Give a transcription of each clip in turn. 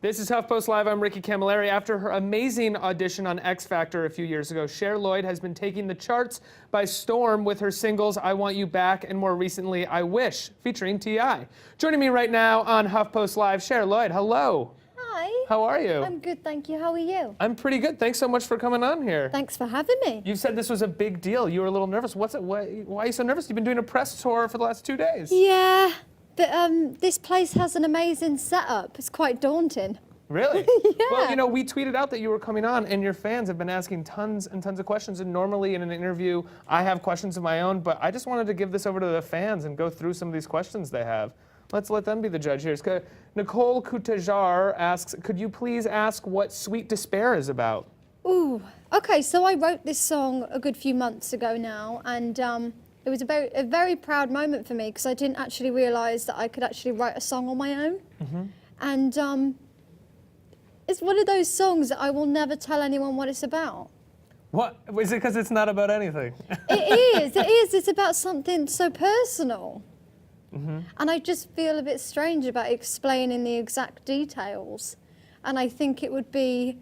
This is HuffPost Live. I'm Ricky Camilleri. After her amazing audition on X Factor a few years ago, Cher Lloyd has been taking the charts by storm with her singles I Want You Back and more recently I Wish, featuring T.I. Joining me right now on HuffPost Live, Cher Lloyd. Hello. Hi. How are you? I'm good, thank you. How are you? I'm pretty good. Thanks so much for coming on here. Thanks for having me. You said this was a big deal. You were a little nervous. Why are you so nervous? You've been doing a press tour for the last 2 days. Yeah, but this place has an amazing setup. It's quite daunting. Really? Yeah. Well, you know, we tweeted out that you were coming on, and your fans have been asking tons and tons of questions. And normally in an interview, I have questions of my own, but I just wanted to give this over to the fans and go through some of these questions they have. Let's let them be the judge here. Nicole Coutajar asks, could you please ask what Sweet Despair is about? Ooh, okay, so I wrote this song a good few months ago now, and it was a very proud moment for me because I didn't actually realise that I could actually write a song on my own. Mm-hmm. And it's one of those songs that I will never tell anyone what it's about. What? Is it because it's not about anything? It is. It's about something so personal. Mm-hmm. And I just feel a bit strange about explaining the exact details. And I think it would be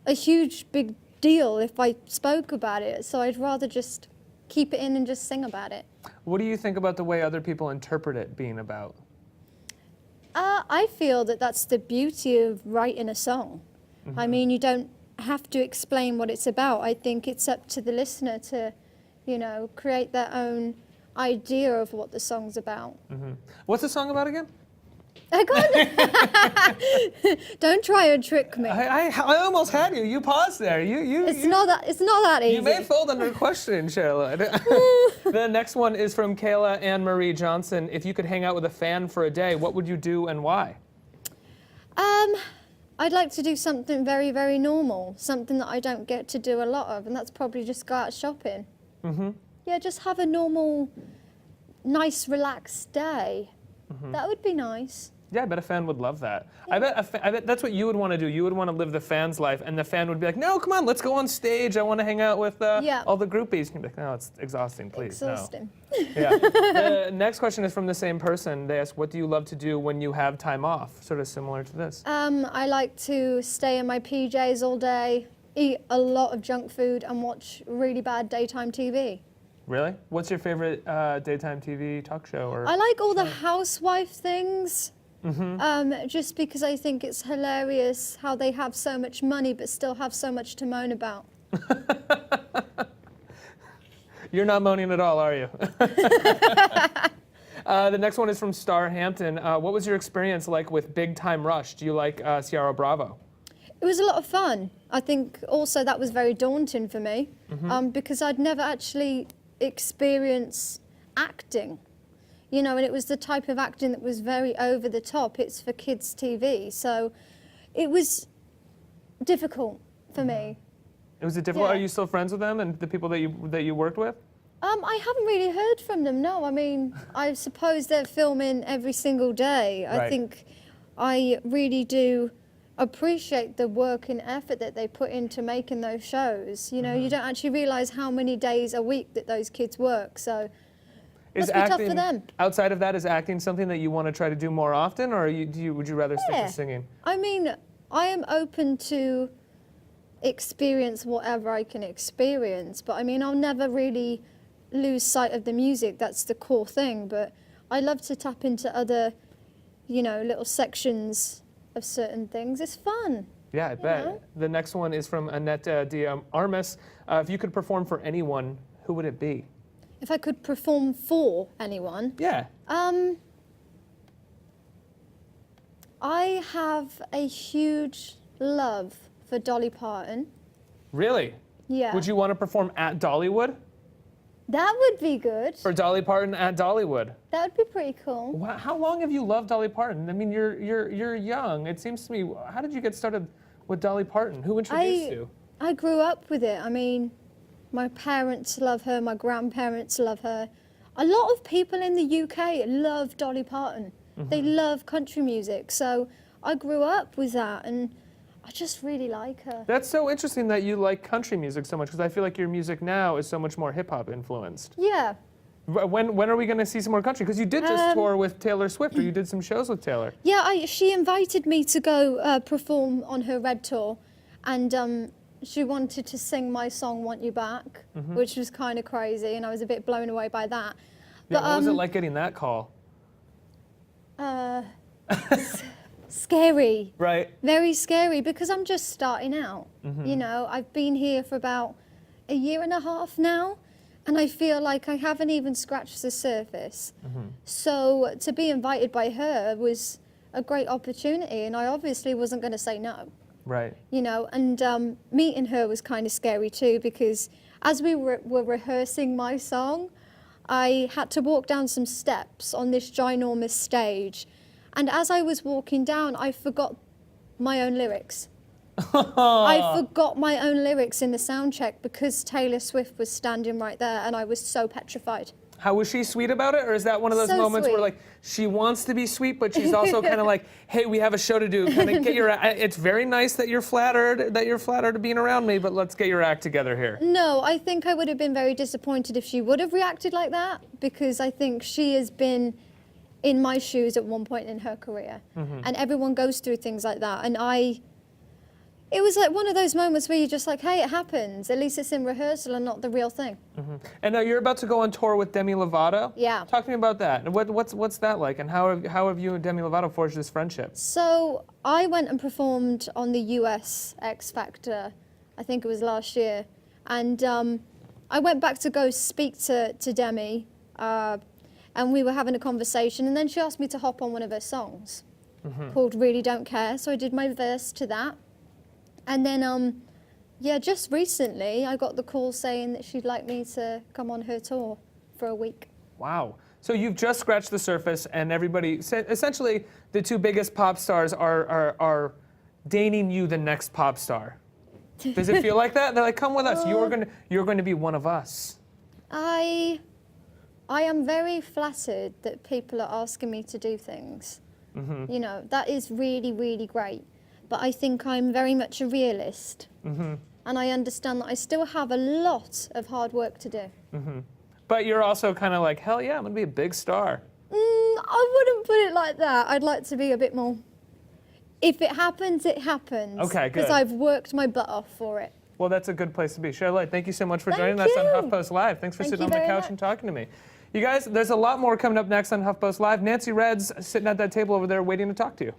a huge, big deal if I spoke about it. So I'd rather just keep it in and just sing about it. What do you think about the way other people interpret it being about? I feel that that's the beauty of writing a song. Mm-hmm. I mean, you don't have to explain what it's about. I think it's up to the listener to, create their own idea of what the song's about. Mm-hmm. What's the song about again? I can't. Don't try and trick me. I almost had you. You paused there. It's not that easy. You may fold under question, Cher Lloyd. The next one is from Kayla Ann Marie Johnson. If you could hang out with a fan for a day, what would you do and why? I'd like to do something very, very normal, something that I don't get to do a lot of, and that's probably just go out shopping. Mm-hmm. Yeah, just have a normal, nice, relaxed day. Mm-hmm. That would be nice. Yeah, I bet a fan would love that. Yeah. I bet that's what you would want to do. You would want to live the fan's life, and the fan would be like, no, come on, let's go on stage. I want to hang out with all the groupies. You'd be like, no, it's exhausting, please. Exhausting. No. Yeah. The next question is from the same person. They ask, what do you love to do when you have time off? Sort of similar to this. I like to stay in my PJs all day, eat a lot of junk food, and watch really bad daytime TV. Really? What's your favorite daytime TV talk show? I like all the housewife things. Mm-hmm. Just because I think it's hilarious how they have so much money but still have so much to moan about. You're not moaning at all, are you? The next one is from Star Hampton. What was your experience like with Big Time Rush? Do you like Ciara Bravo? It was a lot of fun. I think also that was very daunting for me, because I'd never actually experienced acting. And it was the type of acting that was very over the top. It's for kids' TV, so it was difficult for me. It was difficult. Yeah. Are you still friends with them and the people that you worked with? I haven't really heard from them. No, I mean, I suppose they're filming every single day. Right. I think I really do appreciate the work and effort that they put into making those shows. You don't actually realise how many days a week that those kids work. So. Is acting, acting tough for them. Outside of that, is acting something that you want to try to do more often, or would you rather stick to singing? I mean, I am open to experience whatever I can experience, but I mean, I'll never really lose sight of the music. That's the core thing. But I love to tap into other, little sections of certain things. It's fun. Yeah, I bet. The next one is from Annette D. Armas. If you could perform for anyone, who would it be? If I could perform for anyone? Yeah. I have a huge love for Dolly Parton. Really? Yeah. Would you want to perform at Dollywood? That would be good. For Dolly Parton at Dollywood? That would be pretty cool. Wow. How long have you loved Dolly Parton? I mean, you're young. It seems to me, how did you get started with Dolly Parton? Who introduced you? I grew up with it. I mean, my parents love her, my grandparents love her. A lot of people in the UK love Dolly Parton. Mm-hmm. They love country music. So I grew up with that and I just really like her. That's so interesting that you like country music so much because I feel like your music now is so much more hip-hop influenced. Yeah. When are we going to see some more country? Because you did just tour with Taylor Swift, or you did some shows with Taylor. Yeah, she invited me to go perform on her Red Tour, and she wanted to sing my song "Want You Back," which was kind of crazy, and I was a bit blown away by that. Yeah, what was it like getting that call? Scary. Right. Very scary, because I'm just starting out. You know, I've been here for about a year and a half now, and I feel like I haven't even scratched the surface. So to be invited by her was a great opportunity, and I obviously wasn't going to say no. Right. You know, and meeting her was kind of scary too, because as we were rehearsing my song, I had to walk down some steps on this ginormous stage, and as I was walking down, I forgot my own lyrics. I forgot my own lyrics in the sound check because Taylor Swift was standing right there, and I was so petrified. How was she sweet about it, or is that one of those So moments where sweet. like she wants to be sweet, but she's also kind of like, hey, we have a show to do. Kind of get your. It's very nice that you're flattered being around me, but let's get your act together here. No, I think I would have been very disappointed if she would have reacted like that, because I think she has been in my shoes at one point in her career, and everyone goes through things like that, and it was like one of those moments where you're just like, hey, it happens. At least it's in rehearsal and not the real thing. And now you're about to go on tour with Demi Lovato. Yeah. Talk to me about that. What's that like, and how have you and Demi Lovato forged this friendship? So I went and performed on the US X Factor, I think it was last year, and I went back to go speak to Demi, and we were having a conversation, and then she asked me to hop on one of her songs called Really Don't Care, so I did my verse to that. And then, yeah, just recently I got the call saying that she'd like me to come on her tour for a week. Wow. So you've just scratched the surface, and everybody, essentially, the two biggest pop stars are deigning you the next pop star. Does it feel like that? They're like, come with us. You're going to be one of us. I am very flattered that people are asking me to do things. You know, that is really, really great. But I think I'm very much a realist. And I understand that I still have a lot of hard work to do. But you're also kind of like, hell yeah, I'm going to be a big star. I wouldn't put it like that. I'd like to be a bit more, if it happens, it happens. Okay, good. Because I've worked my butt off for it. Well, that's a good place to be. Cher Lloyd, thank you so much for Thank joining us on you. HuffPost Live. Thanks for Thank sitting you on the very couch much. and talking to me. You guys, there's a lot more coming up next on HuffPost Live. Nancy Red's sitting at that table over there waiting to talk to you.